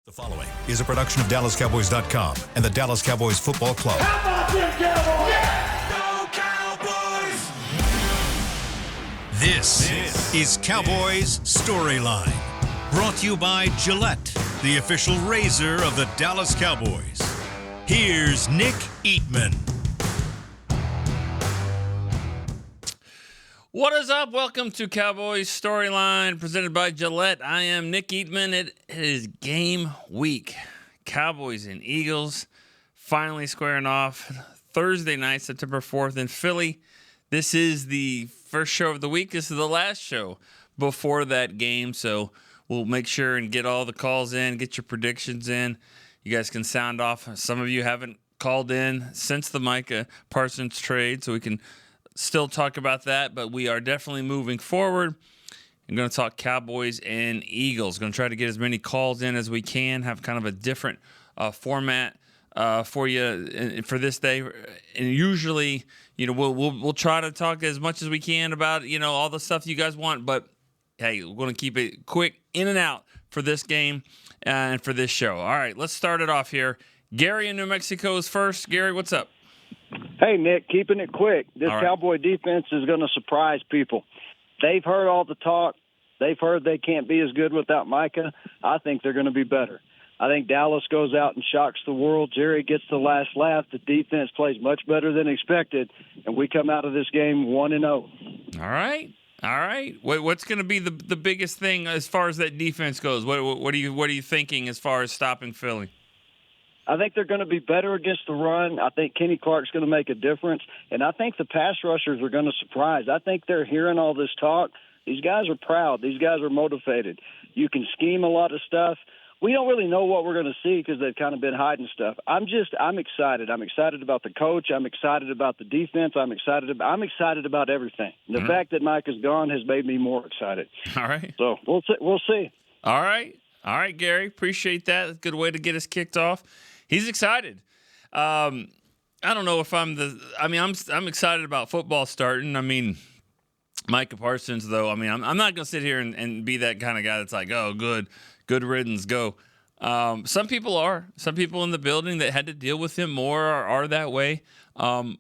The following is a production of DallasCowboys.com and the Dallas Cowboys Football Club. How about them Cowboys? Go Cowboys! This is Cowboys StoryLine. Brought to you by Gillette, the official razor of the Dallas Cowboys. Here's Nick Eatman. What is up? Welcome to Cowboys Storyline presented by Gillette. I am Nick Eatman. It is game week. Cowboys and Eagles finally squaring off Thursday night, September 4th in Philly. This is the first show of the week. This is the last show before that game, so we'll make sure and get all the calls in, get your predictions in. You guys can sound off. Some of you haven't called in since the Micah Parsons trade, so we can still talk about that, but we are definitely moving forward. I'm going to talk Cowboys and Eagles. Going to try to get as many calls in as we can, have kind of a different format for you for this day. And usually, we'll try to talk as much as we can about, all the stuff you guys want, but hey, we're going to keep it quick in and out for this game and for this show. All right, let's start it off here. Gary in New Mexico is first. Gary, what's up? Hey, Nick, keeping it quick. This right. Cowboy defense is going to surprise people. They've heard all the talk. They've heard they can't be as good without Micah. I think they're going to be better. I think Dallas goes out and shocks the world. Jerry gets the last laugh. The defense plays much better than expected, and we come out of this game 1-0. All right. What's going to be the biggest thing as far as that defense goes? What are you thinking as far as stopping Philly? I think they're going to be better against the run. I think Kenny Clark's going to make a difference. And I think the pass rushers are going to surprise. I think they're hearing all this talk. These guys are proud. These guys are motivated. You can scheme a lot of stuff. We don't really know what we're going to see because they've kind of been hiding stuff. I'm excited. I'm excited about the coach. I'm excited about the defense. I'm excited about everything. The fact that Mike is gone has made me more excited. All right. So we'll see. All right, Gary. Appreciate that. That's a good way to get us kicked off. He's excited. I don't know if I'm excited about football starting. I mean, Micah Parsons, though. I mean, I'm not going to sit here and be that kind of guy that's like, oh, good riddance, go. Some people are. Some people in the building that had to deal with him more are that way. From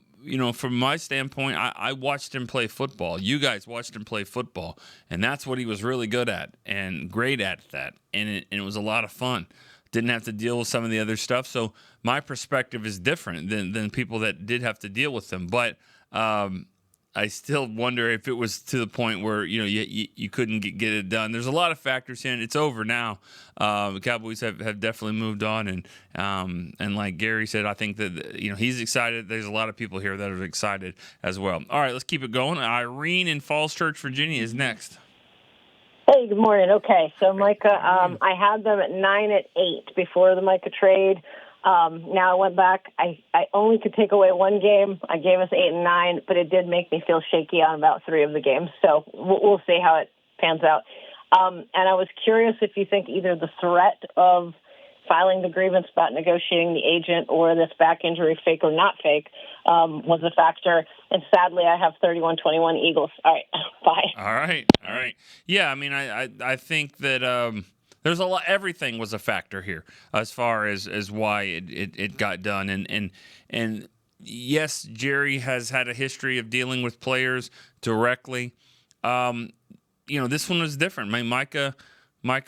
my standpoint, I watched him play football. You guys watched him play football, and that's what he was really good at and great at that, and it was a lot of fun. Didn't have to deal with some of the other stuff. So my perspective is different than people that did have to deal with them. But I still wonder if it was to the point where, you couldn't get it done. There's a lot of factors in. It's over now. The Cowboys have definitely moved on. And like Gary said, I think that, he's excited. There's a lot of people here that are excited as well. All right, let's keep it going. Irene in Falls Church, Virginia is next. Hey, good morning. Okay, so Micah, I had them at 9-8 before the Micah trade. Now I went back. I only could take away one game. I gave us 8 and 9, but it did make me feel shaky on about 3 of the games. So we'll see how it pans out. And I was curious if you think either the threat of filing the grievance about negotiating the agent or this back injury, fake or not fake, was a factor. And sadly, I have 31-21 Eagles. All right, bye. All right. Yeah, I mean, I think that there's a lot. Everything was a factor here as far as why it got done. And yes, Jerry has had a history of dealing with players directly. This one was different. I mean, Micah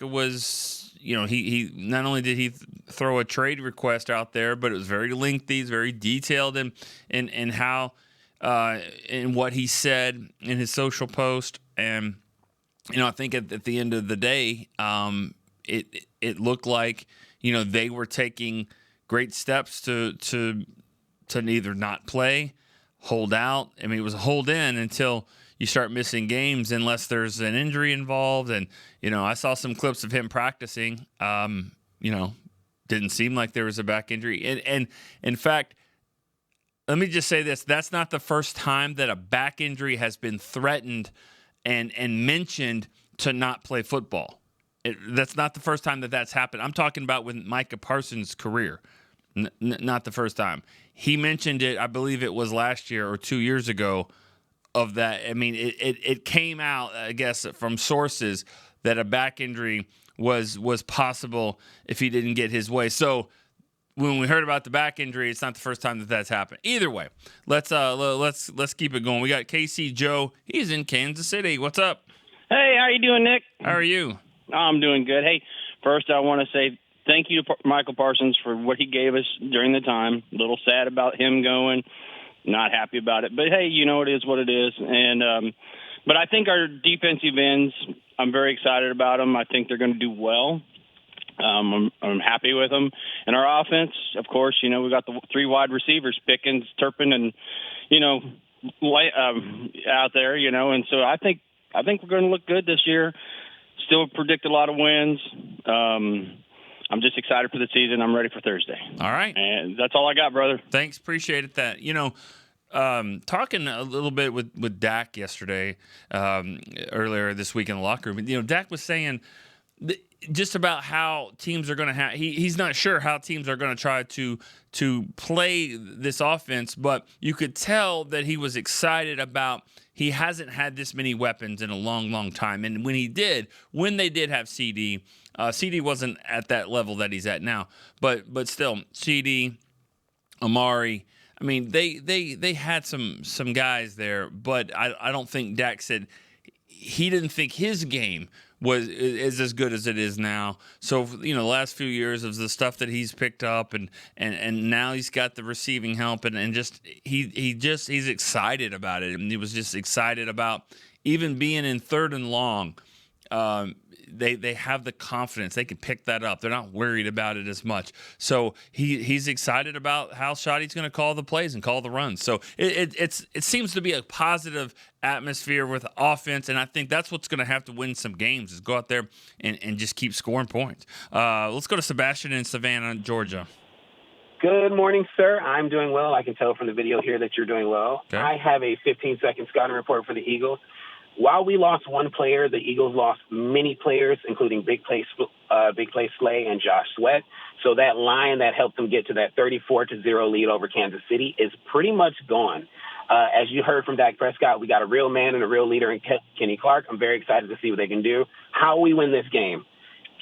was. He not only did he throw a trade request out there, but it was very lengthy, very detailed in how in what he said in his social post. And I think at the end of the day, it looked like they were taking great steps to neither not play, hold out. I mean, it was a hold in until you start missing games unless there's an injury involved. And, I saw some clips of him practicing. Didn't seem like there was a back injury. And in fact, let me just say this. That's not the first time that a back injury has been threatened and mentioned to not play football. That's not the first time that's happened. I'm talking about with Micah Parsons' career. Not the first time. He mentioned it, I believe it was last year or 2 years ago, of that. I mean, it came out, I guess, from sources that a back injury was possible if he didn't get his way. So when we heard about the back injury, it's not the first time that that's happened. Either way, let's keep it going. We got KC Joe. He's in Kansas City. What's up? Hey, how you doing, Nick? How are you? I'm doing good. Hey, first I want to say thank you to Michael Parsons for what he gave us during the time. A little sad about him going, not happy about it. But, hey, it is what it is. And but I think our defensive ends, I'm very excited about them. I think they're going to do well. I'm happy with them. And our offense, of course, we got the 3 wide receivers, Pickens, Turpin, and, out there, and so I think we're going to look good this year. Still predict a lot of wins. I'm just excited for the season. I'm ready for Thursday. All right. And that's all I got, brother. Thanks. Appreciate that. Talking a little bit with Dak yesterday, earlier this week in the locker room, Dak was saying just about how teams are going to have. He's not sure how teams are going to try to play this offense, but you could tell that he was excited about. He hasn't had this many weapons in a long, long time, and when they did have CD, CD wasn't at that level that he's at now, but still, CD, Amari. I mean, they had some guys there, but I don't think Dak said he didn't think his game is as good as it is now. So, the last few years of the stuff that he's picked up and now he's got the receiving help and just he's excited about it. And he was just excited about even being in 3rd and long. They have the confidence. They can pick that up. They're not worried about it as much. So he's excited about how Shoddy's going to call the plays and call the runs. So it seems to be a positive atmosphere with offense, and I think that's what's going to have to win some games is go out there and just keep scoring points. Let's go to Sebastian in Savannah, Georgia. Good morning, sir. I'm doing well. I can tell from the video here that you're doing well. Okay. I have a 15-second scouting report for the Eagles. While we lost one player, the Eagles lost many players, including Big Play Slay and Josh Sweat. So that line that helped them get to that 34-0 lead over Kansas City is pretty much gone. As you heard from Dak Prescott, we got a real man and a real leader in Kenny Clark. I'm very excited to see what they can do. How we win this game?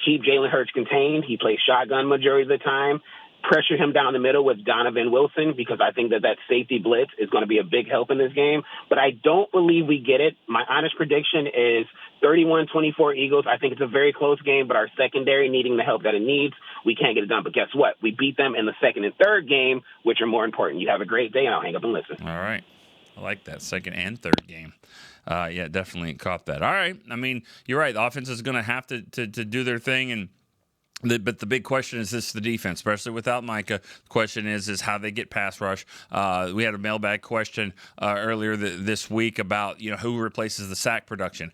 Keep Jalen Hurts contained. He plays shotgun majority of the time. Pressure him down the middle with Donovan Wilson because I think that safety blitz is going to be a big help in this game. But I don't believe we get it. My honest prediction is 31-24 Eagles. I think it's a very close game, but our secondary needing the help that it needs, we can't get it done. But guess what? We beat them in the 2nd and 3rd game, which are more important. You have a great day, and I'll hang up and listen. All right. I like that 2nd and 3rd game. Yeah, definitely caught that. All right. I mean, you're right. The offense is going to have to do their thing, but the big question is the defense, especially without Micah. The question is how they get pass rush. We had a mailbag question earlier this week about who replaces the sack production.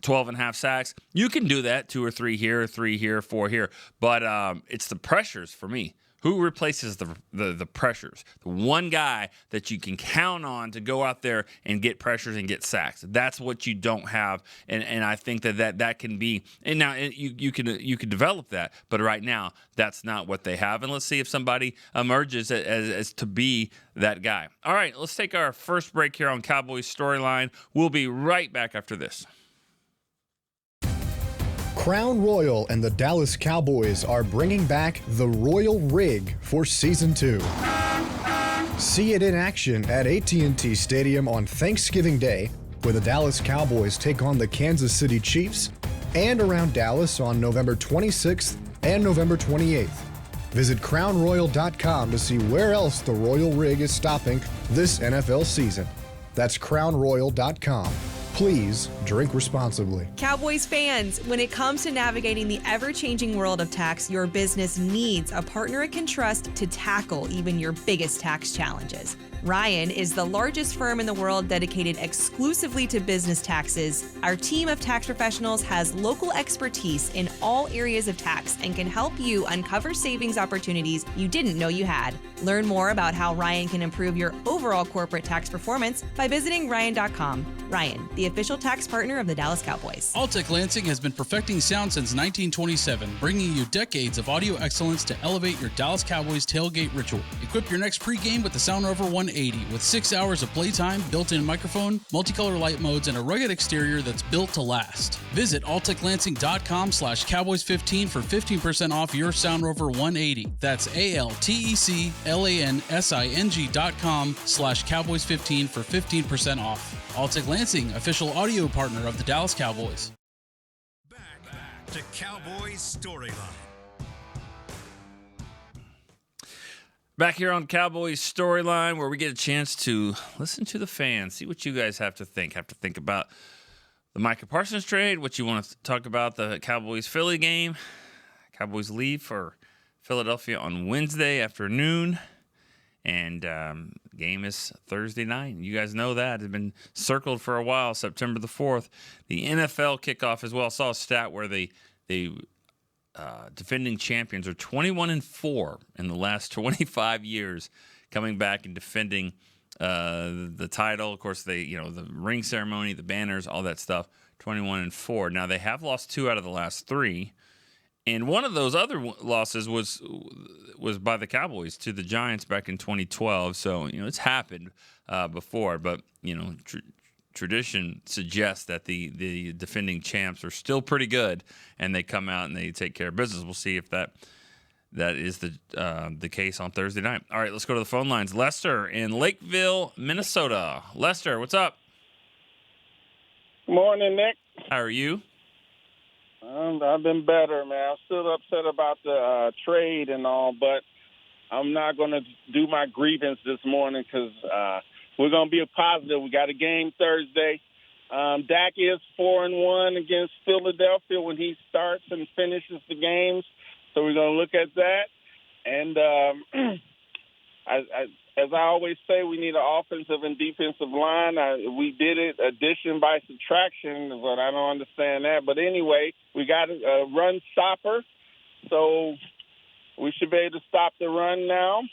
12.5 sacks. You can do that, 2 or 3 here, 3 here, 4 here. But it's the pressures for me. Who replaces the pressures? The one guy that you can count on to go out there and get pressures and get sacks. That's what you don't have, and I think that can be. And now you can develop that, but right now that's not what they have. And let's see if somebody emerges as to be that guy. All right, let's take our first break here on Cowboys Storyline. We'll be right back after this. Crown Royal and the Dallas Cowboys are bringing back the Royal Rig for Season 2. See it in action at AT&T Stadium on Thanksgiving Day, where the Dallas Cowboys take on the Kansas City Chiefs, and around Dallas on November 26th and November 28th. Visit crownroyal.com to see where else the Royal Rig is stopping this NFL season. That's crownroyal.com. Please drink responsibly. Cowboys fans, when it comes to navigating the ever-changing world of tax, your business needs a partner it can trust to tackle even your biggest tax challenges. Ryan is the largest firm in the world dedicated exclusively to business taxes. Our team of tax professionals has local expertise in all areas of tax and can help you uncover savings opportunities you didn't know you had. Learn more about how Ryan can improve your overall corporate tax performance by visiting Ryan.com. Ryan, the official tax partner of the Dallas Cowboys. Altec Lansing has been perfecting sound since 1927, bringing you decades of audio excellence to elevate your Dallas Cowboys tailgate ritual. Equip your next pregame with the Sound Rover 180 with 6 hours of playtime, built-in microphone, multicolor light modes, and a rugged exterior that's built to last. Visit alteclansing.com/Cowboys15 for 15% off your Sound Rover 180. That's ALTECLANSING.com/Cowboys15 for 15% off. Altec Lansing, official audio partner of the Dallas Cowboys. Back to Cowboys Storyline. Back here on Cowboys Storyline, where we get a chance to listen to the fans, see what you guys have to think. Have to think about the Micah Parsons trade, what you want to talk about the Cowboys-Philly game. Cowboys leave for Philadelphia on Wednesday afternoon, and game is Thursday night. You guys know that. It's been circled for a while, September the 4th. The NFL kickoff as well. I saw a stat where the defending champions are 21-4 in the last 25 years, coming back and defending the title. Of course, the ring ceremony, the banners, all that stuff. 21-4. Now they have lost 2 out of the last 3, and one of those other losses was by the Cowboys to the Giants back in 2012. So it's happened before, but tradition suggests that the defending champs are still pretty good, and they come out and they take care of business. We'll see if that is the case on Thursday night. All right, let's go to the phone lines. Lester in Lakeville, Minnesota. Lester, what's up? Good morning, Nick. How are you? I've been better, man. I'm still upset about the trade and all, but I'm not going to do my grievance this morning because we're going to be positive. We got a game Thursday. Dak is 4-1 against Philadelphia when he starts and finishes the games. So we're going to look at that. And as I always say, we need an offensive and defensive line. We did it addition by subtraction, but I don't understand that. But anyway, we got a run stopper. So we should be able to stop the run now.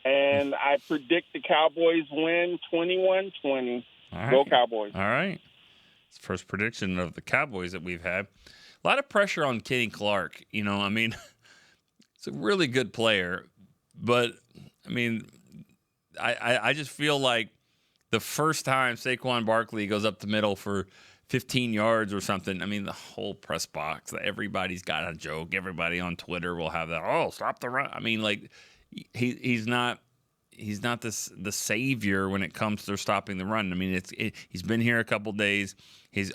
And I predict the Cowboys win 21-20. Right. Go Cowboys. All right. It's the first prediction of the Cowboys that we've had. A lot of pressure on Kenny Clark. He's a really good player. But, I just feel like the first time Saquon Barkley goes up the middle for 15 yards or something, the whole press box, everybody's got a joke. Everybody on Twitter will have that, stop the run. He's not the savior when it comes to stopping the run. He's been here a couple days.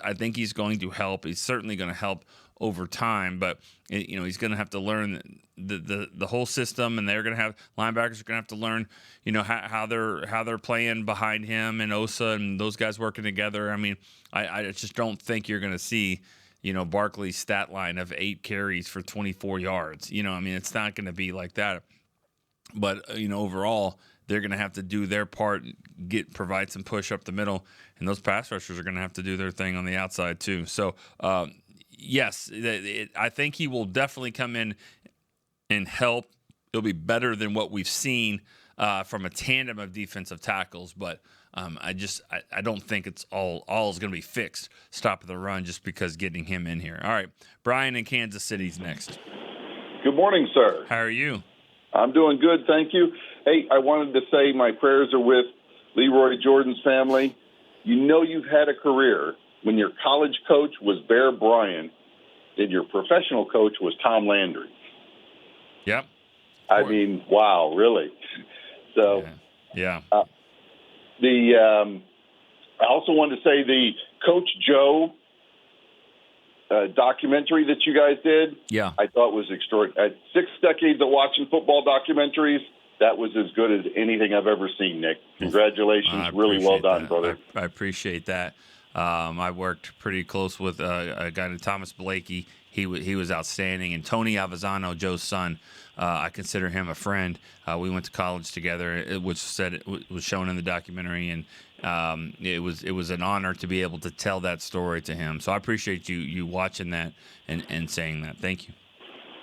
I think he's going to help. He's certainly going to help over time, but he's going to have to learn the whole system, and they're going to have linebackers are going to have to learn how they're playing behind him and Osa and those guys working together. I just don't think you're going to see Barkley's stat line of 8 carries for 24 yards. It's not going to be like that. But overall, they're going to have to do their part, provide some push up the middle, and those pass rushers are going to have to do their thing on the outside too. So, yes, I think he will definitely come in and help. It'll be better than what we've seen from a tandem of defensive tackles, but I don't think it's all is going to be fixed, stopping the run just because getting him in here. All right, Brian in Kansas City's next. Good morning, sir. How are you? I'm doing good, thank you. Hey, I wanted to say my prayers are with Leroy Jordan's family. You've had a career when your college coach was Bear Bryant and your professional coach was Tom Landry. Yep. Wow, really? So, yeah. I also wanted to say the Coach Joe documentary that you guys did, I thought was extraordinary. 6 decades of watching football documentaries, that was as good as anything I've ever seen, Nick. Congratulations. Really well done, brother. I appreciate that. I worked pretty close with a guy named Thomas Blakey. He was outstanding. And Tony Avezzano, Joe's son, I consider him a friend. We went to college together. It was shown in the documentary, and it was an honor to be able to tell that story to him. So I appreciate you watching that and saying that. Thank you.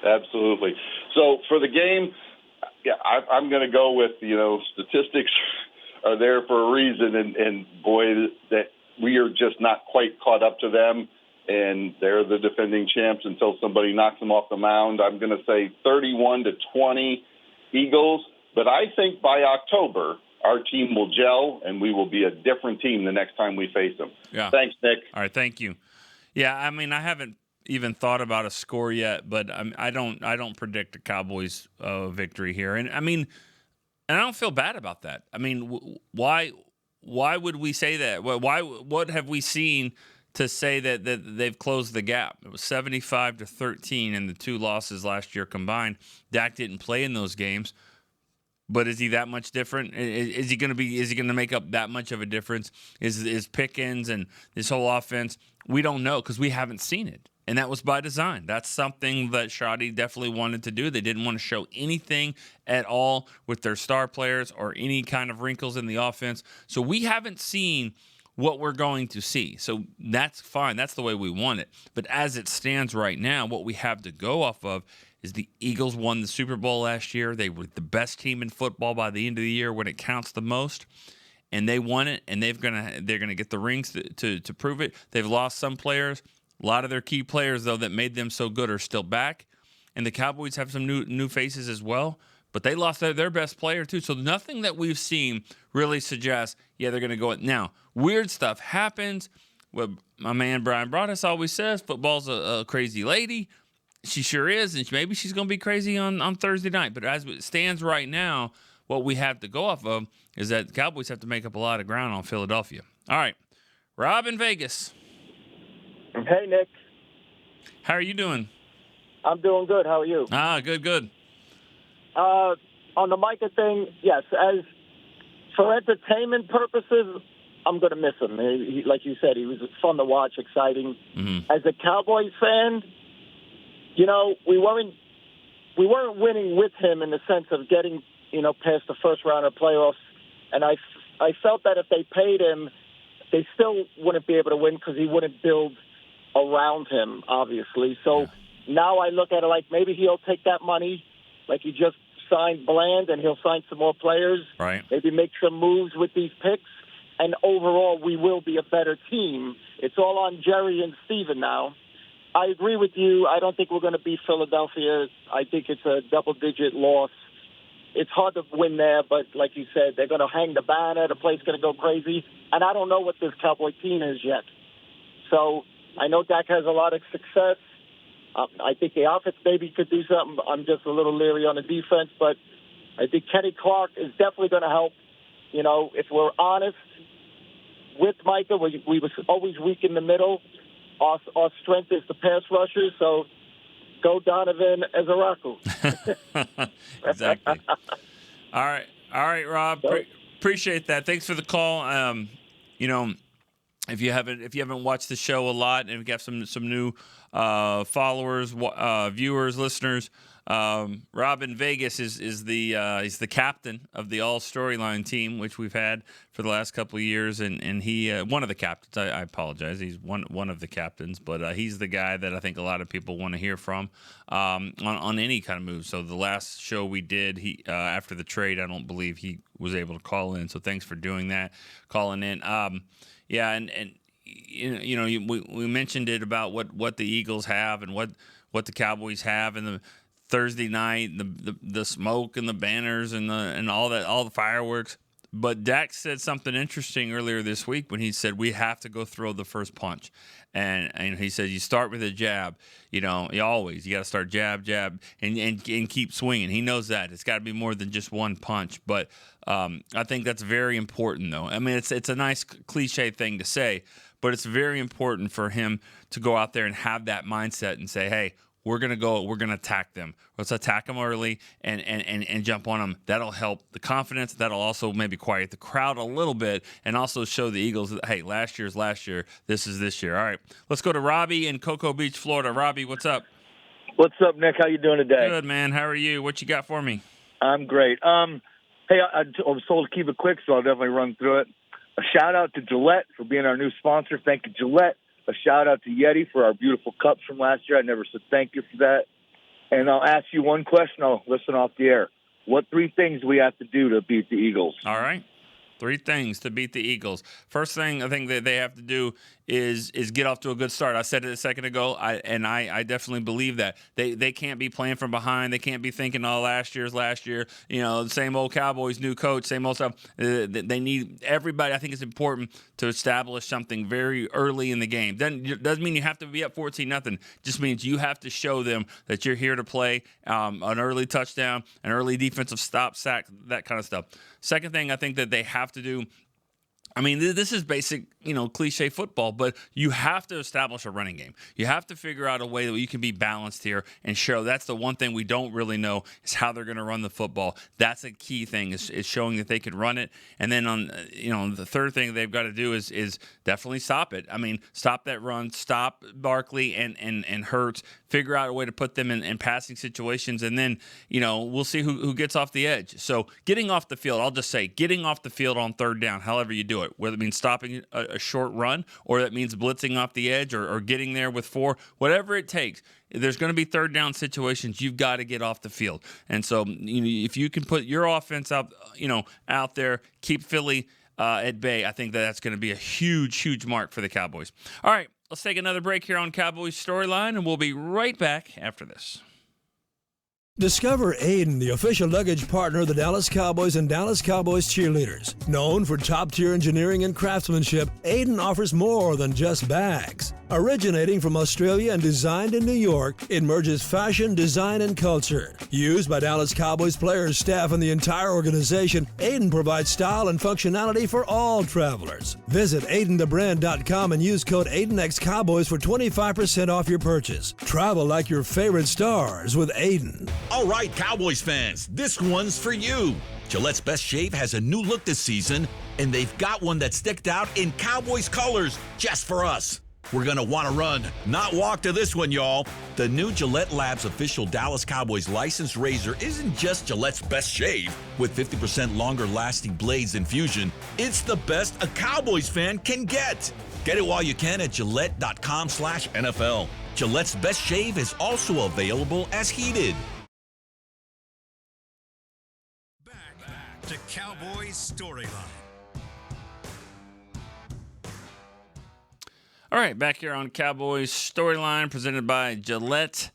Absolutely. So for the game, I'm going to go with statistics are there for a reason, and boy, that we are just not quite caught up to them, and they're the defending champs until somebody knocks them off the mound. I'm going to say 31-20 Eagles, but I think by October our team will gel, and we will be a different team the next time we face them. Yeah. Thanks, Nick. All right, thank you. Yeah, I mean, I haven't even thought about a score yet, but I don't predict a Cowboys victory here, and I mean, and I don't feel bad about that. I mean, why would we say that? What have we seen to say that they've closed the gap? It was 75-13 in the two losses last year combined. Dak didn't play in those games. But is he that much different? Is he going to make up that much of a difference? Is Pickens and this whole offense? We don't know because we haven't seen it, and that was by design. That's something that Shoddy definitely wanted to do. They didn't want to show anything at all with their star players or any kind of wrinkles in the offense. So we haven't seen what we're going to see. So that's fine. That's the way we want it. But as it stands right now, what we have to go off of is the Eagles won the Super Bowl last year. They were the best team in football by the end of the year when it counts the most, and they won it. And they're gonna get the rings to prove it. They've lost some players. A lot of their key players, though, that made them so good are still back. And the Cowboys have some new faces as well. But they lost their best player too. So nothing that we've seen really suggests, yeah, they're gonna go. Now, weird stuff happens. What my man Brian Broaddus always says, football's a crazy lady. She sure is, and maybe she's going to be crazy on Thursday night. But as it stands right now, what we have to go off of is that the Cowboys have to make up a lot of ground on Philadelphia. All right, Rob in Vegas. Hey, Nick. How are you doing? I'm doing good. How are you? Good. On the Micah thing, yes. As for entertainment purposes, I'm going to miss him. He, like you said, he was fun to watch, exciting. Mm-hmm. As a Cowboys fan, you know, we weren't winning with him in the sense of getting, past the first round of playoffs. And I felt that if they paid him, they still wouldn't be able to win because he wouldn't build around him, obviously. So now I look at it like maybe he'll take that money, like he just signed Bland, and he'll sign some more players. Right. Maybe make some moves with these picks. And overall, we will be a better team. It's all on Jerry and Steven now. I agree with you. I don't think we're going to beat Philadelphia. I think it's a double-digit loss. It's hard to win there, but like you said, they're going to hang the banner. The place is going to go crazy. And I don't know what this Cowboy team is yet. So I know Dak has a lot of success. I think the offense maybe could do something. I'm just a little leery on the defense, but I think Kenny Clark is definitely going to help. If we're honest with Micah, we was always weak in the middle. Our strength is the pass rushers, so go Donovan Ezeraku. Exactly. All right, Rob. Appreciate that. Thanks for the call. If you haven't watched the show a lot, and we got some new followers, viewers, listeners, Rob in Vegas is the captain of the All StoryLine team, which we've had for the last couple of years, and he one of the captains. I apologize, he's one of the captains, but he's the guy that I think a lot of people want to hear from on any kind of move. So the last show we did, he after the trade, I don't believe he was able to call in. So thanks for doing that, calling in. We mentioned it about what the Eagles have and what the Cowboys have, and the Thursday night, the smoke and the banners and all the fireworks. But Dak said something interesting earlier this week when he said we have to go throw the first punch, and he said you start with a jab. You got to start jab and keep swinging. He knows that it's got to be more than just one punch. But I think that's very important, though. I mean, it's a nice cliche thing to say, but it's very important for him to go out there and have that mindset and say, hey, we're going to attack them. Let's attack them early and jump on them. That'll help the confidence. That'll also maybe quiet the crowd a little bit and also show the Eagles that, hey, last year's last year. This is this year. All right, let's go to Robbie in Cocoa Beach, Florida. Robbie, what's up? What's up, Nick? How you doing today? Good, man. How are you? What you got for me? I'm great. Hey, I was told to keep it quick, so I'll definitely run through it. A shout-out to Gillette for being our new sponsor. Thank you, Gillette. A shout-out to Yeti for our beautiful cups from last year. I never said thank you for that. And I'll ask you one question. I'll listen off the air. What 3 things do we have to do to beat the Eagles? All right. 3 things to beat the Eagles. First thing I think that they have to do is get off to a good start. I said it a second ago, I definitely believe that. They can't be playing from behind. They can't be thinking, oh, last year. The same old Cowboys, new coach, same old stuff. They need everybody. I think it's important to establish something very early in the game. Then doesn't mean you have to be up 14-0. Just means you have to show them that you're here to play, an early touchdown, an early defensive stop, sack, that kind of stuff. Second thing I think that they have to do, I mean, this is basic, cliche football, but you have to establish a running game. You have to figure out a way that you can be balanced here and show. That's the one thing we don't really know is how they're going to run the football. That's a key thing is showing that they can run it. And then on, the third thing they've got to do is definitely stop it. I mean, stop that run, stop Barkley and Hurts, figure out a way to put them in passing situations, and then, we'll see who gets off the edge. So getting off the field, I'll just say getting off the field on third down, however you do it, whether it means stopping a short run or that means blitzing off the edge or getting there with 4, whatever it takes. There's going to be third down situations. You've got to get off the field. And so if you can put your offense out there, keep Philly at bay, I think that's going to be a huge, huge mark for the Cowboys. All right, let's take another break here on Cowboys Storyline, and we'll be right back after this. Discover Aiden, the official luggage partner of the Dallas Cowboys and Dallas Cowboys cheerleaders. Known for top-tier engineering and craftsmanship, Aiden offers more than just bags. Originating from Australia and designed in New York, it merges fashion, design, and culture. Used by Dallas Cowboys players, staff, and the entire organization, Aiden provides style and functionality for all travelers. Visit AidenTheBrand.com and use code AidenXCowboys for 25% off your purchase. Travel like your favorite stars with Aiden. All right, Cowboys fans, this one's for you. Gillette's Best Shave has a new look this season, and they've got one that sticked out in Cowboys colors just for us. We're going to want to run, not walk to this one, y'all. The new Gillette Labs official Dallas Cowboys licensed razor isn't just Gillette's best shave. With 50% longer lasting blades than Fusion, it's the best a Cowboys fan can get. Get it while you can at Gillette.com/NFL. Gillette's Best Shave is also available as heated. Back to Cowboys Storyline. All right, back here on Cowboys Storyline presented by Gillette.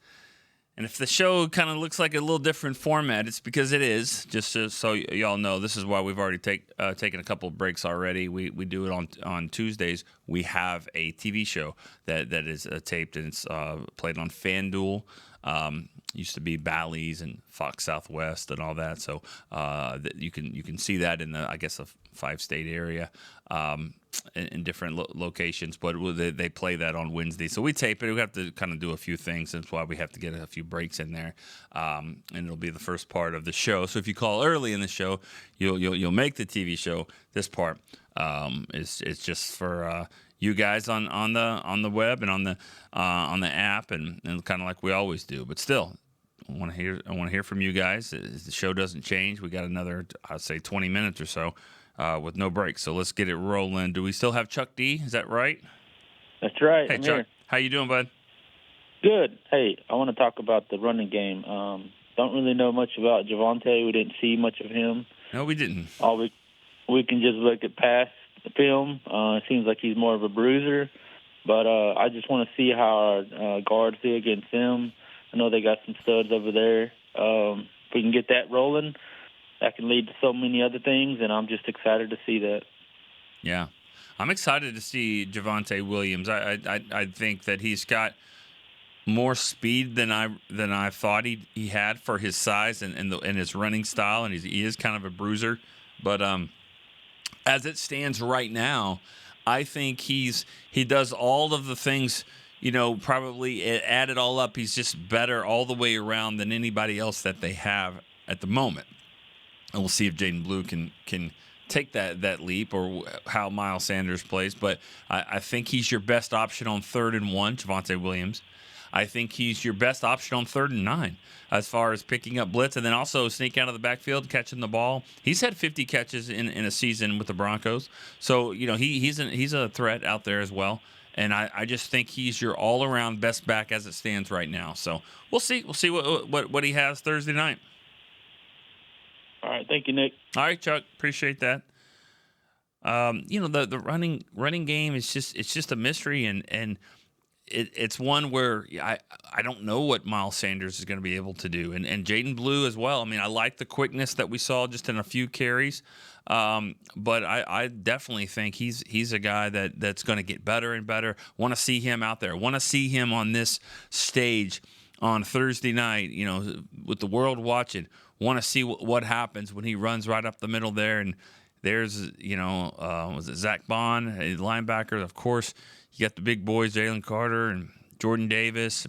And if the show kind of looks like a little different format, it's because it is. Just so y'all know, this is why we've already taken a couple of breaks already. We do it on Tuesdays. We have a TV show that is taped, and it's played on FanDuel. Used to be Bally's and Fox Southwest and all that. So you can see that in the, I guess, a 5-state area. In different locations, but they play that on Wednesday. So we tape it. We have to kind of do a few things. That's why we have to get a few breaks in there, and it'll be the first part of the show. So if you call early in the show, you'll make the TV show. This part is just for you guys on the web and on the app, and kind of like we always do. But still, I want to hear from you guys. The show doesn't change. We got another, I'd say, 20 minutes or so. With no breaks. So let's get it rolling. Do we still have Chuck D? Is that right? That's right. Hey, I'm Chuck. here. How you doing, bud? Good. Hey, I want to talk about the running game. Don't really know much about Javonte. We didn't see much of him. No, we didn't. All we can just look at past film. It seems like he's more of a bruiser. But I just want to see how our guards do against him. I know they got some studs over there. If we can get that rolling, that can lead to so many other things, and I'm just excited to see that. Yeah. I'm excited to see Javonte Williams. I think that he's got more speed than I thought he had for his size and his running style, and he is kind of a bruiser. But as it stands right now, I think he does all of the things, probably add it all up, he's just better all the way around than anybody else that they have at the moment. And we'll see if Jaden Blue can take that leap or how Miles Sanders plays. But I think he's your best option on 3rd and 1, Javonte Williams. I think he's your best option on 3rd and 9 as far as picking up blitz and then also sneak out of the backfield, catching the ball. He's had 50 catches in a season with the Broncos. So, he's a threat out there as well. And I just think he's your all-around best back as it stands right now. So we'll see. We'll see what he has Thursday night. All right, thank you, Nick. All right, Chuck, appreciate that. The running game is just a mystery, and it's one where I don't know what Miles Sanders is going to be able to do, and Jaden Blue as well. I mean, I like the quickness that we saw just in a few carries, but I definitely think he's a guy that's going to get better and better. Want to see him out there. Want to see him on this stage on Thursday night, with the world watching. Want to see what happens when he runs right up the middle there, and there's was it Zach Bond, a linebacker, of course. You got the big boys, Jalen Carter and Jordan Davis.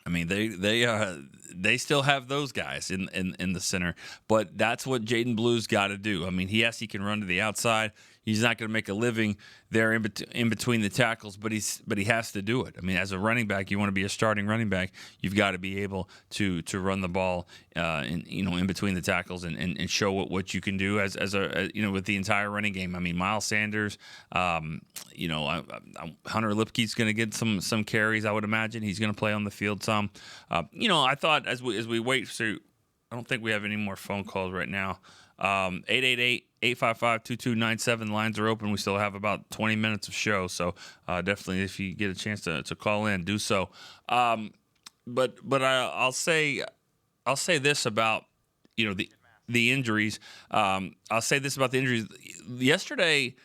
I mean, they still have those guys in the center, but that's what Jaden Blue's got to do. I mean, he can run to the outside. He's not going to make a living there in between the tackles, but he has to do it. I mean, as a running back, you want to be a starting running back. You've got to be able to run the ball, in between the tackles and show what you can do as with the entire running game. I mean, Miles Sanders, Hunter Lipke's going to get some carries. I would imagine he's going to play on the field some. I thought as we wait through, I don't think we have any more phone calls right now. 888-855-2297. Lines are open. We still have about 20 minutes of show, so definitely if you get a chance to call in, do so. But I'll say this about the injuries. I'll say this about the injuries. Yesterday,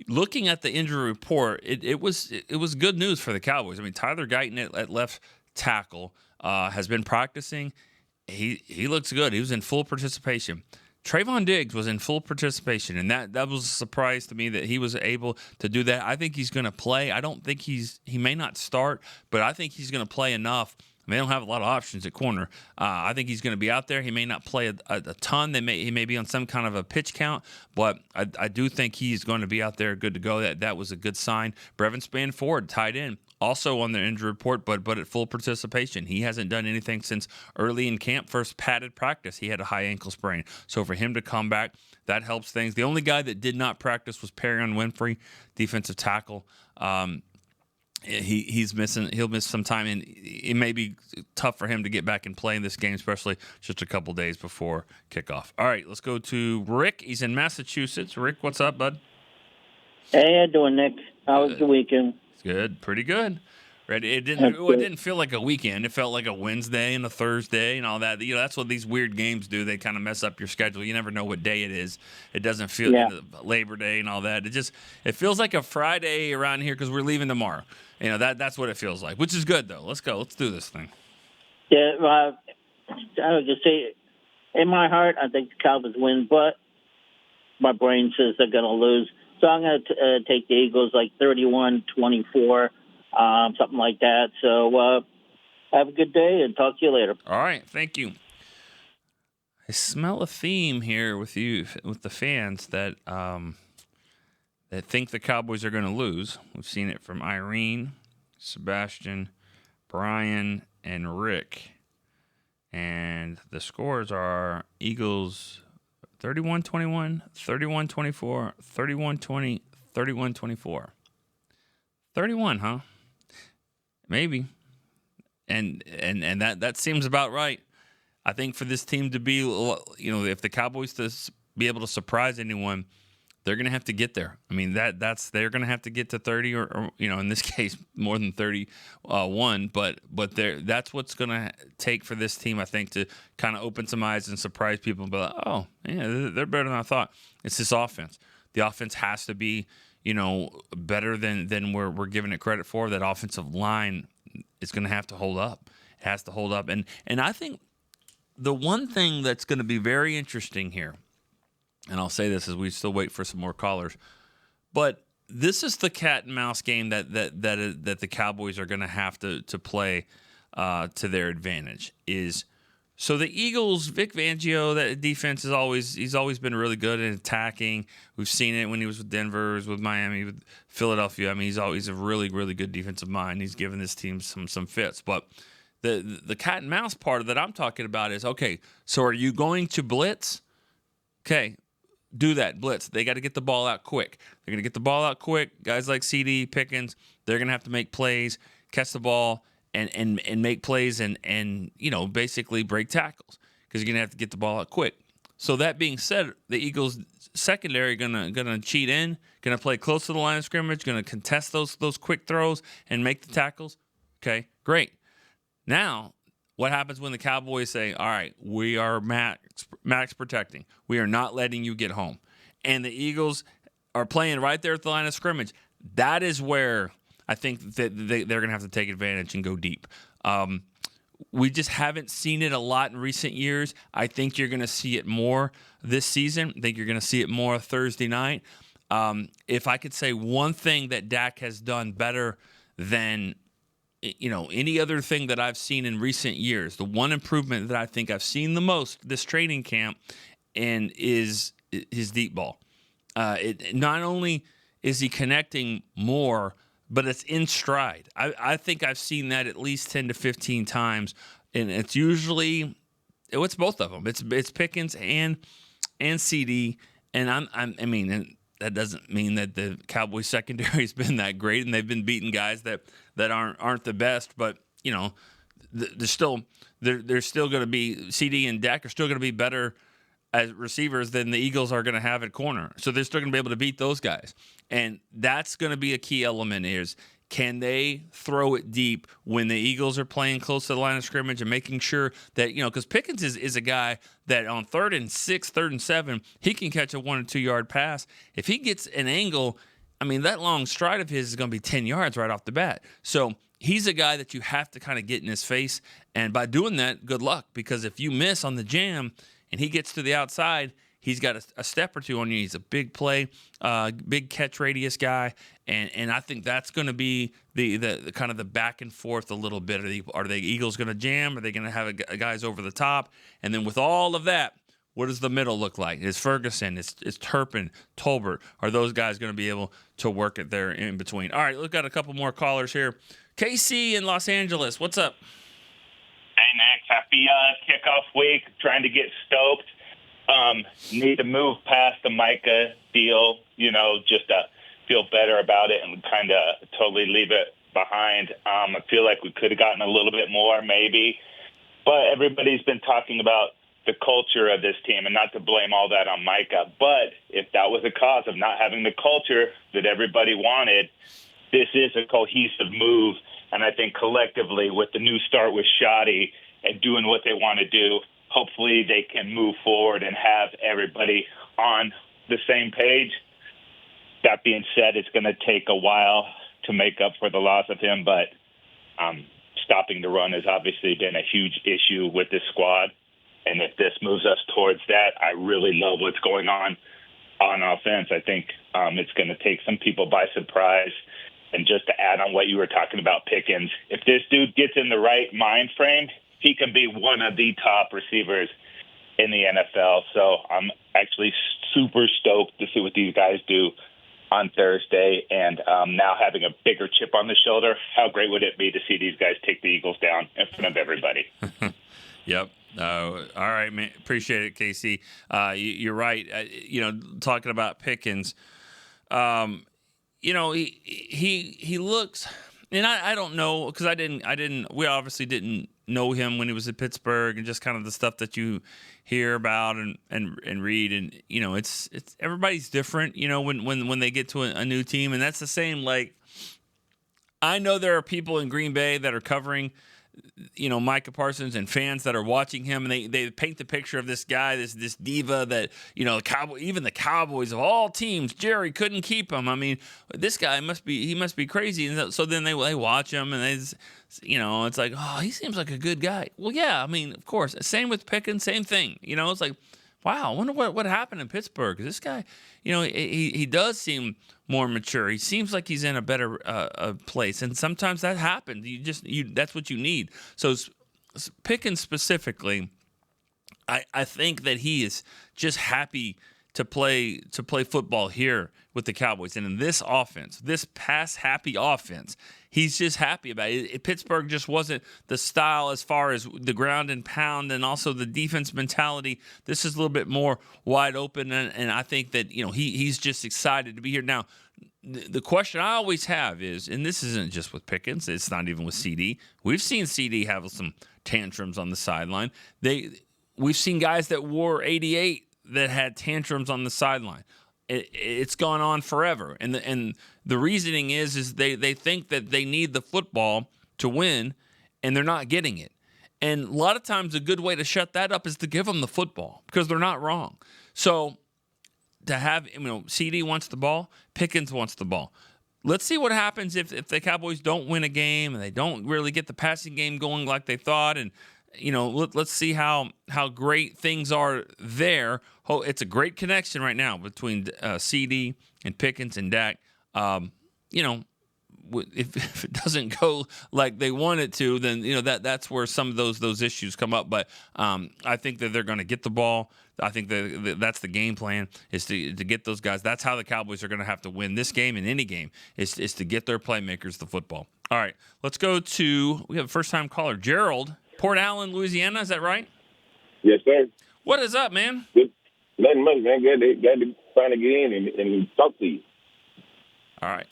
looking at the injury report, it was good news for the Cowboys. I mean, Tyler Guyton at left tackle has been practicing. He looks good. He was in full participation. Trayvon Diggs was in full participation, and that was a surprise to me that he was able to do that. I think he's going to play. I don't think he may not start, but I think he's going to play enough. I mean, they don't have a lot of options at corner. I think he's going to be out there. He may not play a ton. He may be on some kind of a pitch count, but I do think he's going to be out there good to go. That was a good sign. Brevin Spanford, tight end, also on the injury report, but at full participation. He hasn't done anything since early in camp, first padded practice. He had a high ankle sprain. So for him to come back, that helps things. The only guy that did not practice was Perrion Winfrey, defensive tackle. He's missing. He'll miss some time, and it may be tough for him to get back and play in this game, especially just a couple days before kickoff. All right, let's go to Rick. He's in Massachusetts. Rick, what's up, bud? Hey, how you doing, Nick? How was the weekend? Good, pretty good. Ready? It didn't feel like a weekend. It felt like a Wednesday and a Thursday and all that. That's what these weird games do. They kind of mess up your schedule. You never know what day it is. It doesn't feel Labor Day and all that. It feels like a Friday around here because we're leaving tomorrow. That's what it feels like, which is good though. Let's go. Let's do this thing. Yeah, I would just say, in my heart, I think the Cowboys win, but my brain says they're going to lose. So I'm going to take the Eagles like 31-24, something like that. So have a good day and talk to you later. All right. Thank you. I smell a theme here with the fans that think the Cowboys are going to lose. We've seen it from Irene, Sebastian, Brian, and Rick. And the scores are Eagles 31-21, 31-24, 31-20, 31-24. 31, huh? Maybe. And that seems about right. I think for this team to be, if the Cowboys to be able to surprise anyone, they're going to have to get there. I mean, they're going to have to get to 30 or in this case, more than 31. But that's what's going to take for this team, I think, to kind of open some eyes and surprise people and be like, oh, yeah, they're better than I thought. It's this offense. The offense has to be, better than we're giving it credit for. That offensive line is going to have to hold up. It has to hold up. And I think the one thing that's going to be very interesting here, and I'll say this as we still wait for some more callers, but this is the cat and mouse game that the Cowboys are going to have to play to their advantage. So the Eagles, Vic Fangio, that defense he's always been really good at attacking. We've seen it when he was with Denver, he was with Miami, with Philadelphia. I mean, he's always a really, really good defensive mind. He's given this team some fits, but the cat and mouse part that I'm talking about is, okay, so are you going to blitz? Okay. Do that, blitz. They got to get the ball out quick. They're going to get the ball out quick. Guys like CD, Pickens, they're going to have to make plays, catch the ball, and make plays and basically break tackles because you're going to have to get the ball out quick. So that being said, the Eagles secondary gonna cheat in, gonna play close to the line of scrimmage, gonna contest those quick throws and make the tackles. Okay, great. Now, what happens when the Cowboys say, all right, we are max protecting. We are not letting you get home. And the Eagles are playing right there at the line of scrimmage. That is where I think that they're going to have to take advantage and go deep. We just haven't seen it a lot in recent years. I think you're going to see it more this season. I think you're going to see it more Thursday night. If I could say one thing that Dak has done better than any other thing that I've seen in recent years, the one improvement that I think I've seen the most this training camp and is his deep ball. Not only is he connecting more, but it's in stride. I think I've seen that at least 10 to 15 times, and it's usually it's both of them. It's Pickens and CD, and I mean that doesn't mean that the Cowboys secondary has been that great, and they've been beating guys that aren't the best, but they're still going to be CD and Dak are still going to be better as receivers than the Eagles are going to have at corner. So they're still going to be able to beat those guys. And that's going to be a key element is, can they throw it deep when the Eagles are playing close to the line of scrimmage and making sure that, because Pickens is a guy that on 3rd and 6, 3rd and 7, he can catch a 1 or 2 yard pass. If he gets an angle, that long stride of his is going to be 10 yards right off the bat. So he's a guy that you have to kind of get in his face. And by doing that, good luck, because if you miss on the jam and he gets to the outside, he's got a step or two on you. He's a big play, big catch radius guy, and I think that's going to be the kind of the back and forth a little bit. Are the Eagles going to jam? Are they going to have guys over the top? And then with all of that, what does the middle look like? Is Ferguson, is Turpin, Tolbert, are those guys going to be able to work it there in between? All right, we've got a couple more callers here. KC in Los Angeles, what's up? Hey, Nick. Happy kickoff week. Trying to get stoked. Need to move past the Micah deal, just to feel better about it and kind of totally leave it behind. I feel like we could have gotten a little bit more maybe, but everybody's been talking about the culture of this team, and not to blame all that on Micah, but if that was a cause of not having the culture that everybody wanted, this is a cohesive move. And I think collectively with the new start with Shoddy and doing what they want to do, hopefully they can move forward and have everybody on the same page. That being said, it's going to take a while to make up for the loss of him, but stopping the run has obviously been a huge issue with this squad. And if this moves us towards that, I really love what's going on offense. I think it's going to take some people by surprise. And just to add on what you were talking about, Pickens, if this dude gets in the right mind frame, he can be one of the top receivers in the NFL. So I'm actually super stoked to see what these guys do on Thursday. And now having a bigger chip on the shoulder, how great would it be to see these guys take the Eagles down in front of everybody? Yep. All right, man. Appreciate it, Casey. You're right. Talking about Pickens, he looks, and I don't know, because we obviously didn't know him when he was at Pittsburgh, and just kind of the stuff that you hear about and read, and it's everybody's different, when they get to a new team, and that's the same. Like, I know there are people in Green Bay that are covering Micah Parsons, and fans that are watching him, and they paint the picture of this guy, this diva that, even the Cowboys of all teams, Jerry couldn't keep him. I mean, this guy must be crazy. And so then they watch him, and it's like, oh, he seems like a good guy. Well, yeah, I mean, of course. Same with Pickens, same thing. It's like, wow, I wonder what happened in Pittsburgh. This guy, he does seem more mature. He seems like he's in a better place, and sometimes that happens. That's what you need. So Pickens specifically, I think that he is just happy to play football here with the Cowboys, and in this offense, this pass-happy offense, he's just happy about it. Pittsburgh just wasn't the style as far as the ground and pound, and also the defense mentality. This is a little bit more wide open, and I think that he's just excited to be here. Now, the question I always have is, and this isn't just with Pickens, it's not even with CD. We've seen CD have some tantrums on the sideline. We've seen guys that wore 88 that had tantrums on the sideline. It's gone on forever, and the reasoning is they think that they need the football to win, and they're not getting it. And a lot of times, a good way to shut that up is to give them the football because they're not wrong. So to have, CD wants the ball, Pickens wants the ball. Let's see what happens if the Cowboys don't win a game and they don't really get the passing game going like they thought. And, let's see how great things are there. It's a great connection right now between CD and Pickens and Dak. If it doesn't go like they want it to, then that's where some of those issues come up. But I think that they're going to get the ball. I think that's the game plan is to get those guys. That's how the Cowboys are going to have to win this game and any game is to get their playmakers the football. All right, let's go to we have a first time caller, Gerald, Port Allen, Louisiana. Is that right? Yes, sir. What is up, man? Good. Nothing much, man. Glad to finally get in and talk to you. All right.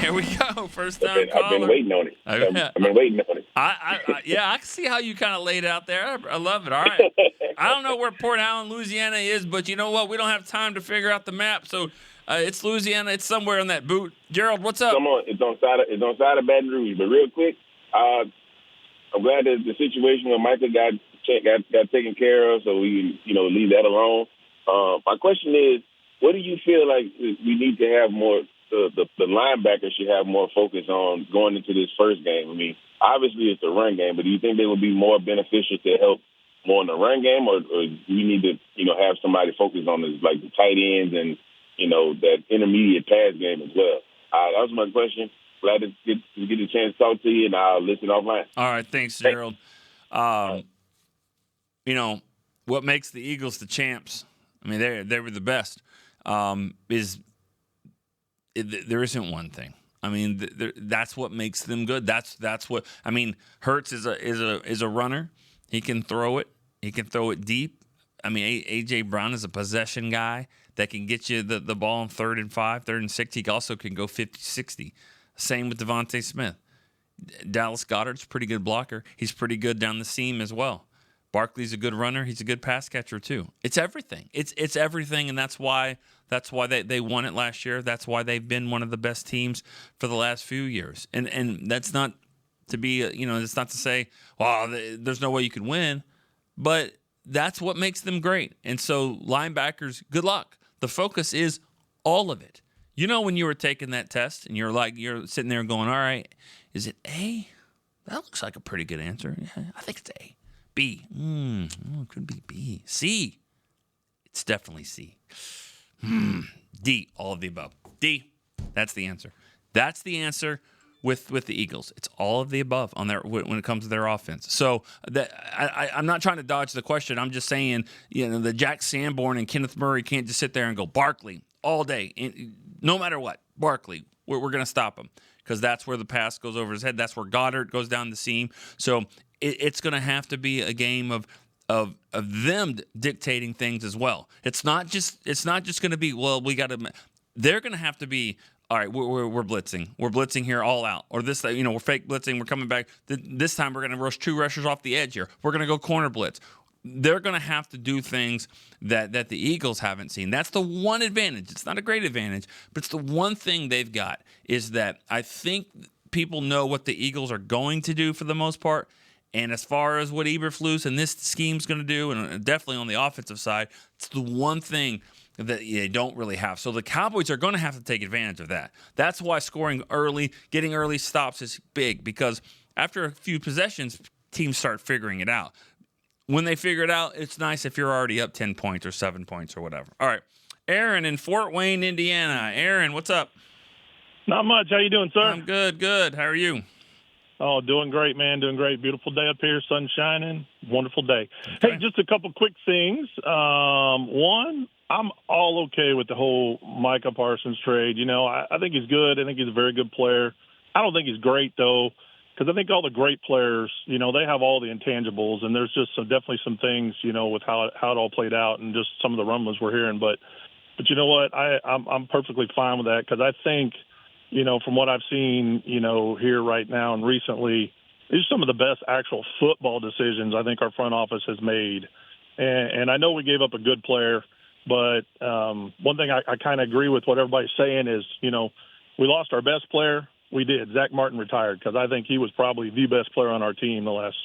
Here we go. First time caller. I've been waiting on it. I've been waiting on it. I can see how you kind of laid out there. I love it. All right. I don't know where Port Allen, Louisiana is, but you know what? We don't have time to figure out the map. So it's Louisiana. It's somewhere in that boot. Gerald, what's up? Come on. It's on side of Baton Rouge. But real quick, I'm glad that the situation with Micah got taken care of, so we leave that alone. My question is, what do you feel like we need to have more? The linebackers should have more focus on going into this first game. I mean, obviously it's a run game, but do you think they would be more beneficial to help more in the run game, or do we need to have somebody focus on the tight ends and that intermediate pass game as well? That was my question. Glad to get a chance to talk to you, and I'll listen offline. All right, thanks, Gerald. What makes the Eagles the champs? I mean, they were the best. There isn't one thing. I mean, that's what makes them good. That's what I mean. Hurts is a runner. He can throw it. He can throw it deep. I mean, A.J. Brown is a possession guy that can get you the ball on 3rd and 5, 3rd and 6. He also can go 50-60. Same with Devontae Smith. Dallas Goedert's a pretty good blocker. He's pretty good down the seam as well. Barkley's a good runner. He's a good pass catcher too. It's everything. It's everything, and that's why they won it last year. That's why they've been one of the best teams for the last few years. And that's not to be it's not to say, well, there's no way you could win, but that's what makes them great. And so linebackers, good luck. The focus is all of it. When you were taking that test and you're sitting there going, all right, is it A? That looks like a pretty good answer. Yeah, I think it's A. B. It could be B. C. It's definitely C. D. All of the above. D. That's the answer. That's the answer with the Eagles. It's all of the above on their when it comes to their offense. So I'm not trying to dodge the question. I'm just saying, the Jack Sanborn and Kenneth Murray can't just sit there and go Barkley all day, no matter what. Barkley, we're going to stop him because that's where the pass goes over his head. That's where Goddard goes down the seam. So it's going to have to be a game of them dictating things as well. It's not just going to be, well, we got to. They're going to have to be, all right, we're blitzing. We're blitzing here all out. Or this, we're fake blitzing. We're coming back. This time we're going to rush 2 rushers off the edge here. We're going to go corner blitz. They're going to have to do things that the Eagles haven't seen. That's the one advantage. It's not a great advantage, but it's the one thing they've got is that I think people know what the Eagles are going to do for the most part. And as far as what Eberflus and this scheme's going to do, and definitely on the offensive side, it's the one thing that they don't really have. So the Cowboys are going to have to take advantage of that. That's why scoring early, getting early stops is big, because after a few possessions, teams start figuring it out. When they figure it out, it's nice if you're already up 10 points or 7 points or whatever. All right. Aaron in Fort Wayne, Indiana. Aaron, what's up? Not much. How you doing, sir? I'm good. How are you? Oh, doing great, man. Doing great. Beautiful day up here. Sun shining. Wonderful day. Okay. Hey, just a couple quick things. One, I'm all okay with the whole Micah Parsons trade. I think he's good. I think he's a very good player. I don't think he's great, though, because I think all the great players, they have all the intangibles, and there's just definitely some things, with how it all played out and just some of the rumblings we're hearing. But you know what? I'm perfectly fine with that, because I think – from what I've seen, here right now and recently, these are some of the best actual football decisions I think our front office has made. And I know we gave up a good player, but one thing I kind of agree with what everybody's saying is, we lost our best player. We did. Zach Martin retired because I think he was probably the best player on our team the last,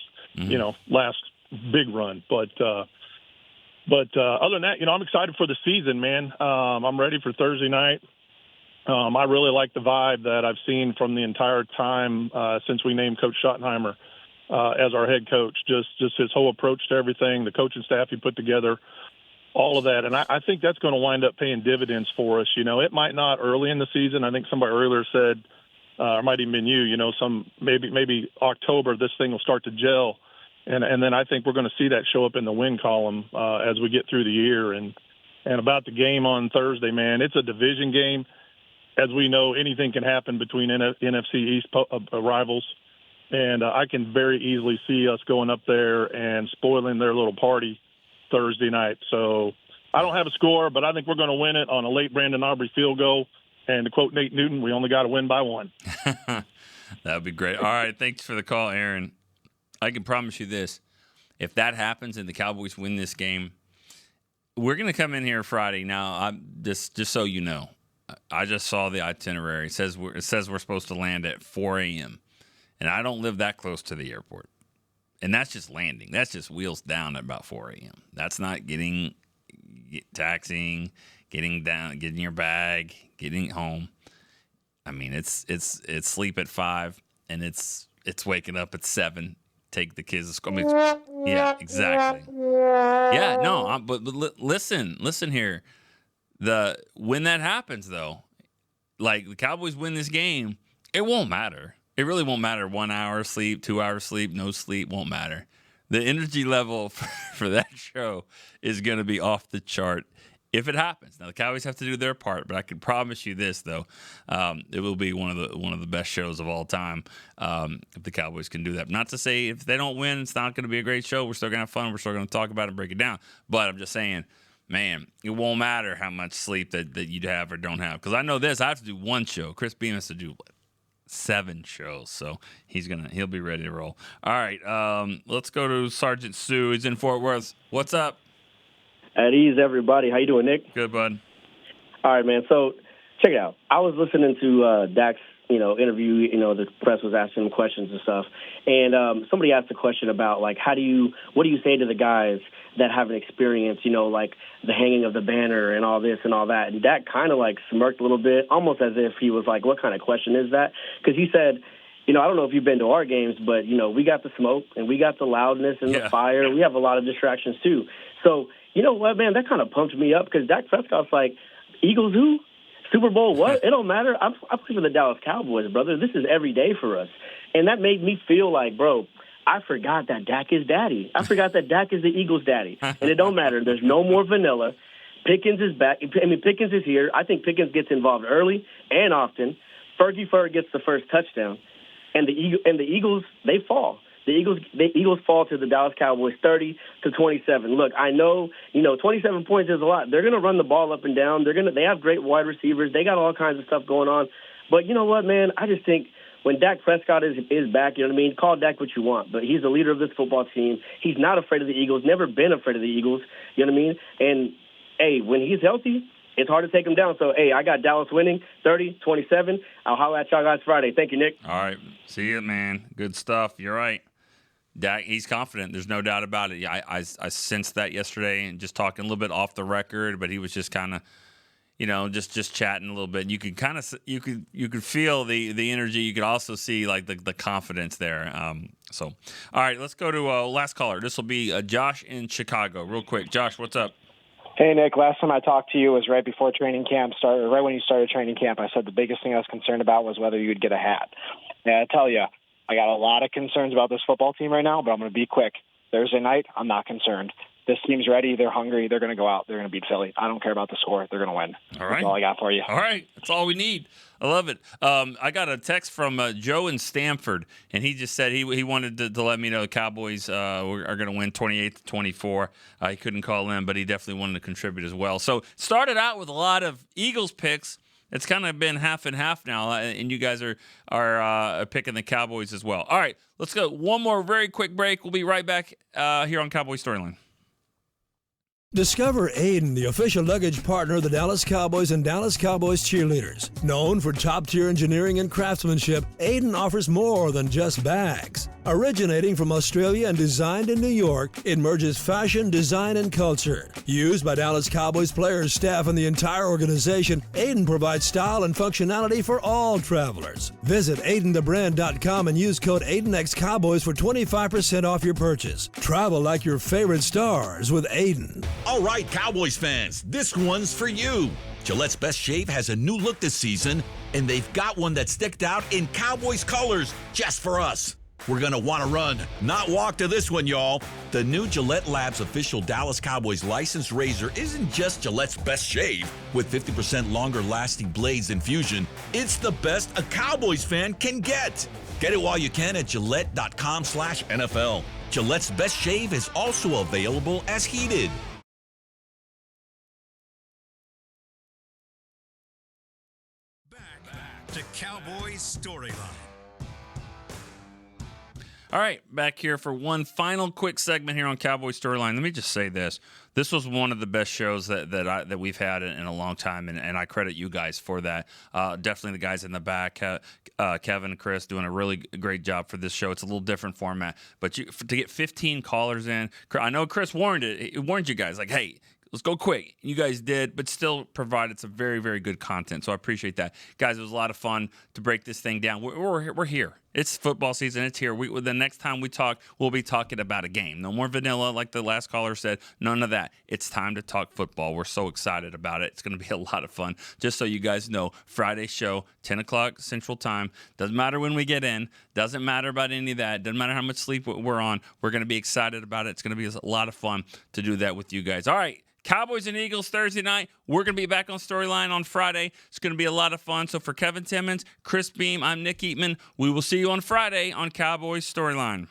last big run. But other than that, I'm excited for the season, man. I'm ready for Thursday night. I really like the vibe that I've seen from the entire time since we named Coach Schottenheimer as our head coach. Just his whole approach to everything, the coaching staff he put together, all of that. And I think that's going to wind up paying dividends for us. It might not early in the season. I think somebody earlier said, or it might even been you, maybe October, this thing will start to gel. And then I think we're going to see that show up in the win column as we get through the year. And about the game on Thursday, man, it's a division game. As we know, anything can happen between NFC East rivals. And I can very easily see us going up there and spoiling their little party Thursday night. So I don't have a score, but I think we're going to win it on a late Brandon Aubrey field goal. And to quote Nate Newton, we only got to win by one. That would be great. All right, thanks for the call, Aaron. I can promise you this. If that happens and the Cowboys win this game, we're going to come in here Friday. Now, I'm just so you know, I just saw the itinerary. It says we're supposed to land at 4 a.m., and I don't live that close to the airport. And that's just landing. That's just wheels down at about 4 a.m. That's not taxiing, getting down, getting your bag, getting home. I mean, it's sleep at 5, and it's waking up at 7. Take the kids to school. I mean, yeah, exactly. Yeah, no, but listen here. When that happens, though, like the Cowboys win this game, it won't matter. It really won't matter. 1 hour of sleep, 2 hours of sleep, no sleep, won't matter. The energy level for that show is going to be off the chart if it happens. Now the Cowboys have to do their part, but I can promise you this though, it will be one of the best shows of all time if the Cowboys can do that. Not to say if they don't win, it's not going to be a great show. We're still going to have fun. We're still going to talk about it and break it down. But I'm just saying, man, it won't matter how much sleep that you have or don't have. Because I know this, I have to do one show. Chris Beam has to do 7 shows, so he'll be ready to roll. All right, let's go to Sergeant Sue. He's in Fort Worth. What's up? At ease, everybody. How you doing, Nick? Good, bud. All right, man. So check it out. I was listening to Dak's, interview. The press was asking him questions and stuff, and somebody asked a question about like, what do you say to the guys that haven't experienced, like the hanging of the banner and all this and all that? And Dak kind of like smirked a little bit, almost as if he was like, "What kind of question is that?" Because he said, I don't know if you've been to our games, but we got the smoke and we got the loudness and the fire. We have a lot of distractions too. So. You know what, man? That kind of pumped me up because Dak Prescott's like, Eagles who? Super Bowl what? It don't matter. I play for the Dallas Cowboys, brother. This is every day for us. And that made me feel like, bro, I forgot that Dak is daddy. I forgot that Dak is the Eagles' daddy. And it don't matter. There's no more vanilla. Pickens is back. Pickens is here. I think Pickens gets involved early and often. Fergie Ferg gets the first touchdown. And the Eagles, they fall. The Eagles fall to the Dallas Cowboys 30-27. Look, I know, 27 points is a lot. They're going to run the ball up and down. They have great wide receivers. They got all kinds of stuff going on. But you know what, man? I just think when Dak Prescott is back, call Dak what you want. But he's the leader of this football team. He's not afraid of the Eagles, never been afraid of the Eagles. You know what I mean? And, hey, when he's healthy, it's hard to take him down. So, hey, I got Dallas winning 30-27. I'll holler at y'all guys Friday. Thank you, Nick. All right. See you, man. Good stuff. You're right. Dak, he's confident. There's no doubt about it. I sensed that yesterday and just talking a little bit off the record, but he was just kind of, just chatting a little bit. You could kind of you could feel the energy. You could also see like the confidence there. All right, let's go to last caller. This will be Josh in Chicago. Real quick, Josh, what's up? Hey, Nick, last time I talked to you was right before training camp started, right when you started training camp. I said the biggest thing I was concerned about was whether you'd get a hat. And I tell you, I got a lot of concerns about this football team right now, but I'm going to be quick. Thursday night, I'm not concerned. This team's ready. They're hungry. They're going to go out. They're going to beat Philly. I don't care about the score. They're going to win. All right. That's all I got for you. All right. That's all we need. I love it. I got a text from Joe in Stamford, and he just said he wanted to let me know the Cowboys are going to win 28-24. He couldn't call in, but he definitely wanted to contribute as well. So started out with a lot of Eagles picks. It's kind of been half and half now, and you guys are picking the Cowboys as well. All right, let's go. One more very quick break. We'll be right back here on Cowboy Storyline. Discover Aiden, the official luggage partner of the Dallas Cowboys and Dallas Cowboys cheerleaders. Known for top-tier engineering and craftsmanship, Aiden offers more than just bags. Originating from Australia and designed in New York, it merges fashion, design, and culture. Used by Dallas Cowboys players, staff, and the entire organization, Aiden provides style and functionality for all travelers. Visit AidenTheBrand.com and use code AidenXCowboys for 25% off your purchase. Travel like your favorite stars with Aiden. All right, Cowboys fans, this one's for you. Gillette's Best Shave has a new look this season, and they've got one that's decked out in Cowboys colors just for us. We're going to want to run, not walk to this one, y'all. The new Gillette Labs official Dallas Cowboys licensed razor isn't just Gillette's best shave. With 50% longer lasting blades than Fusion, it's the best a Cowboys fan can get. Get it while you can at Gillette.com/NFL. Gillette's Best Shave is also available as heated. Back to Cowboys Storyline. All right, back here for one final quick segment here on Cowboy Storyline. Let me just say this. This was one of the best shows that we've had in a long time, and I credit you guys for that. Definitely the guys in the back, Kevin and Chris, doing a really great job for this show. It's a little different format, but to get 15 callers in, I know Chris warned you guys, like, hey, let's go quick. You guys did, but still provided some very, very good content. So I appreciate that. Guys, it was a lot of fun to break this thing down. We're here. It's football season. It's here. The next time we talk, we'll be talking about a game. No more vanilla like the last caller said. None of that. It's time to talk football. We're so excited about it. It's going to be a lot of fun. Just so you guys know, Friday show, 10 o'clock Central Time. Doesn't matter when we get in. Doesn't matter about any of that. Doesn't matter how much sleep we're on. We're going to be excited about it. It's going to be a lot of fun to do that with you guys. All right. Cowboys and Eagles Thursday night. We're going to be back on Storyline on Friday. It's going to be a lot of fun. So for Kevin Timmons, Chris Beam, I'm Nick Eatman. We will see you on Friday on Cowboys Storyline.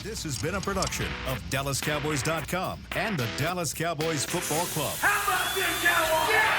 This has been a production of DallasCowboys.com and the Dallas Cowboys Football Club. How about this, Cowboys? Yeah!